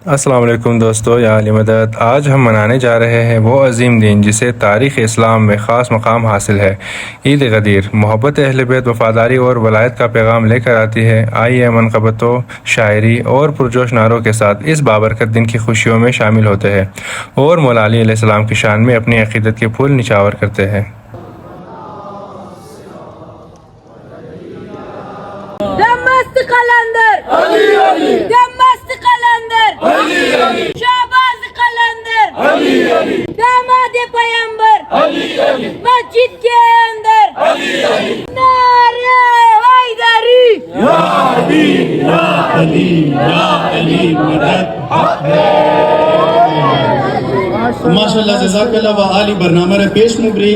السلام علیکم دوستو، یا علی مدد۔ آج ہم منانے جا رہے ہیں وہ عظیم دن جسے تاریخ اسلام میں خاص مقام حاصل ہے۔ عید غدیر محبت اہل بیت، وفاداری اور ولایت کا پیغام لے کر آتی ہے۔ آئیے منقبتوں، شاعری اور پرجوش نعروں کے ساتھ اس بابرکت دن کی خوشیوں میں شامل ہوتے ہیں اور مولا علی علیہ السلام کی شان میں اپنی عقیدت کے پھول نچھاور کرتے ہیں۔ دمست قلندر علی علی، دمست قلندر علی علی، شہباز قلندر علی علی، داماد پیمبر علی علی، مسجد کے اندر علی علی، نعرہ حیدری یا علی یا علی یا علی مدد حق ہے۔ ماشاءاللہ، جزاک اللہ و عالی برنامہ رہ پیش مبری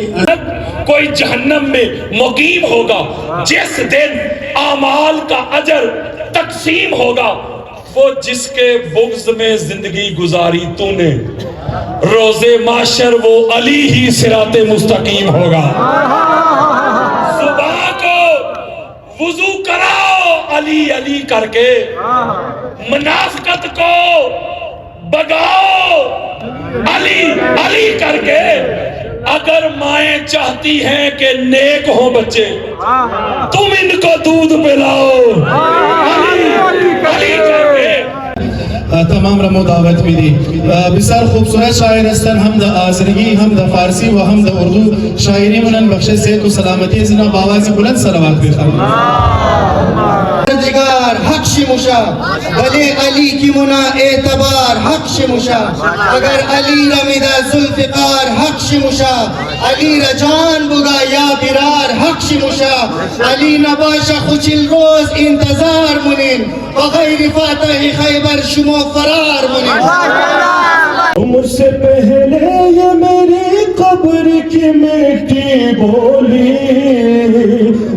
کوئی جہنم میں مقیم ہوگا جس دن اعمال کا اجر تقسیم ہوگا، وہ جس کے بغض میں زندگی گزاری تو نے، روز محشر وہ علی ہی صراط مستقیم ہوگا۔ صبح کو وضو کراؤ علی علی کر کے، منافقت کو بگاؤ علی علی کر کے۔ اگر مائیں چاہتی ہیں کہ نیک ہوں بچے، تم ان کو دودھ پلاؤ علی علی کر کے۔ تمام رمو دعوت بھی دی بسیار خوبصورت شاعر استن، حمد آذری، حمد فارسی و حمد اردو شاعری منن بخش صحت و سلامتی جناب آواز بلند صلوات بخیر۔ پروردگار حق شموشا ولی علی کی منا اعتبار حق شموشا، اگر علی رمیدہ ذوالفقار حق شموشا، علی رجان بگا یا برار حق شموشا، علی نباشا خوچل روز انتظار منین، بغیر فاتح خیبر شما فرار منین۔ عمر سے پہلے یہ میری قبر کی مٹی بولی،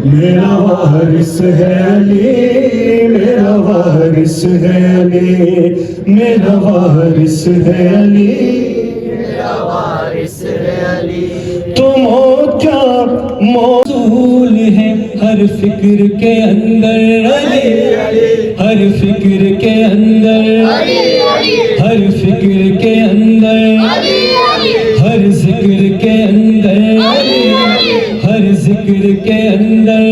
میرا وارث ہے علی، میرا وارث ہے علی، میرا وارث ہے علی، میرا وارث ہے علی۔ تو موت کیا موصول ہے ہر فکر کے اندر علی، ہر فکر کے اندر، ہر فکر کے اندر، ہر ذکر کے اندر، ہر ذکر کے اندر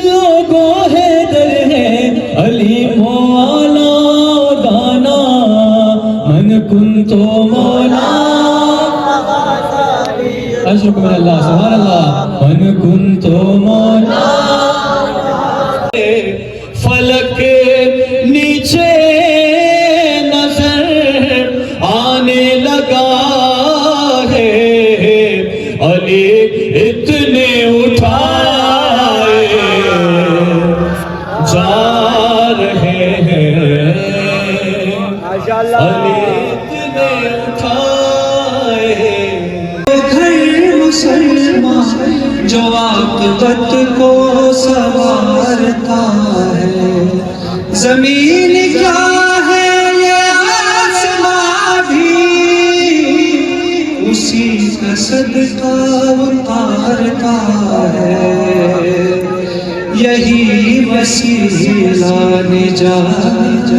لوگوں حیدر ہے علی مولا دانا، من کن تو مولا اشرف من اللہ سبحان اللہ، من کن تو مولا۔ فلک کے نیچے نظر آنے لگا ہے علی اتنے اٹھائے جا رہے ہیں، علی اتنے اٹھائے گھر مسلمان جو عاقبت کو سنوارتا ہے، زمین کیا ہے یہ آسمان بھی اسی کا صدقہ اتارتا ہے، یہی وسیلہ نجات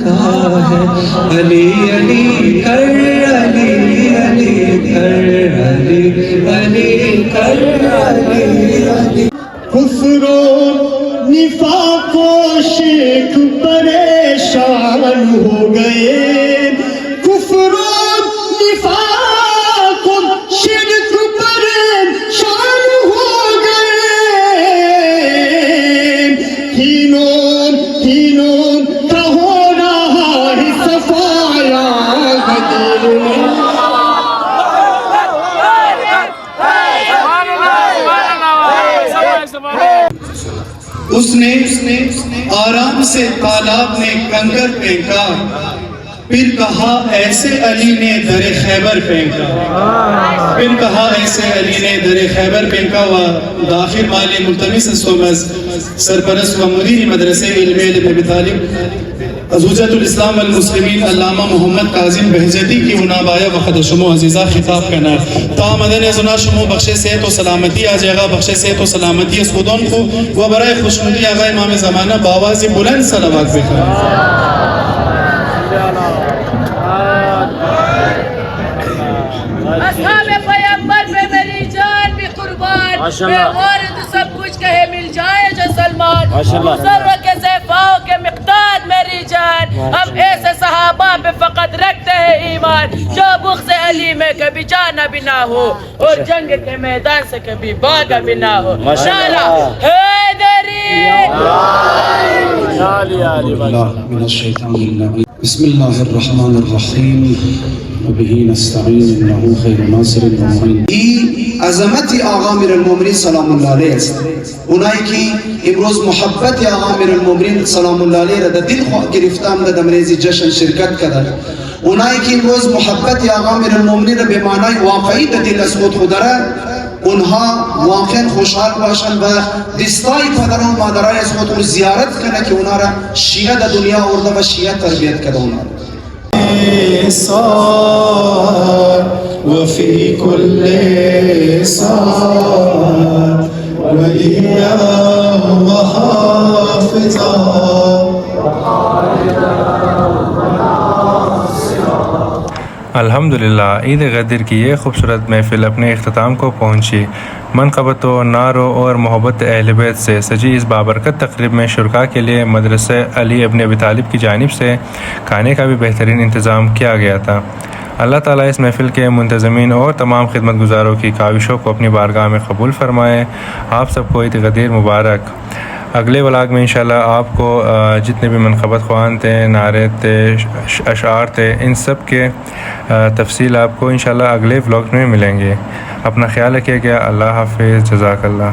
کا ہے، علی علی کر، علی علی کر، علی علی کر، علی علی۔ کفر و نفاق و شرک پریشان ہو گئے، کفر و نفاق و شرک پریشان ہو گئے، تینوں کا ہو رہا ہے صفایا غدیر میں۔ اس نے آرام سے تالاب میں کنکر پھینکا، پھر کہا ایسے علی نے در خیبر پھینکا، پھر کہا ایسے علی نے در خیبر پھینکا۔ و داخل مالی ملتمس سومز سرپرست و مدیر مدرسے علم ابی طالب حجت الاسلام والمسلمین علامہ محمد کاظم بہجتی کی منابایا وقت شمو عزیزہ خطاب کرنا تا مدن ازنا شمو بخش صحت و سلامتی آ جائے گا، بخش صحت و سلامتی اس خودون کو و برائے خوشنودی آغا امام زمانہ باواز بلند صلوات بخیر۔ ذرہ کے زیفاؤں کے مقدار میری جان، ہم ایسے صحابہ پہ فقط رکھتے ہیں ایمان جو بغض علی میں کبھی جانا بھی نہ ہو اور جنگ کے میدان سے کبھی بھاگا بھی نہ ہو. نعرہ حیدری. من الشیطان الرجیم. بسم اللہ الرحمن الرحیم وبه نستعین انه خیر ناصر و معین. این عظمت آقا امیرالمومنین سلام الله علیه است. اونایی که امروز محبت آقا امیرالمومنین سلام الله علیه را در دل خود گرفتم در دمریز جشن شرکت کردند. اونایی که امروز محبت آقا امیرالمومنین را به معنای واقعی در دل از خود دارند، اونها واقعا خوشحال باشن و دستای پدر و مادرای از خود رو زیارت کنه که اونا را شیعه در دنیا آورده و شیعه تربیت کرده اونا را. وفي كل صار وليا وحافظا. الحمدللہ عید غدیر کی یہ خوبصورت محفل اپنے اختتام کو پہنچی. منقبت و نعروں اور محبت اہل بیت سے سجی اس بابرکت تقریب میں شرکاء کے لیے مدرسہ علی ابن ابی طالب کی جانب سے کھانے کا بھی بہترین انتظام کیا گیا تھا. اللہ تعالیٰ اس محفل کے منتظمین اور تمام خدمت گزاروں کی کاوشوں کو اپنی بارگاہ میں قبول فرمائے. آپ سب کو عید غدیر مبارک. اگلے ولاگ میں انشاءاللہ آپ کو جتنے بھی منقبت خوان تھے، نعرے تھے، اشعار تھے، ان سب کے تفصیل آپ کو انشاءاللہ اگلے ولاگ میں ملیں گے. اپنا خیال رکھیے گا. اللہ حافظ. جزاک اللہ.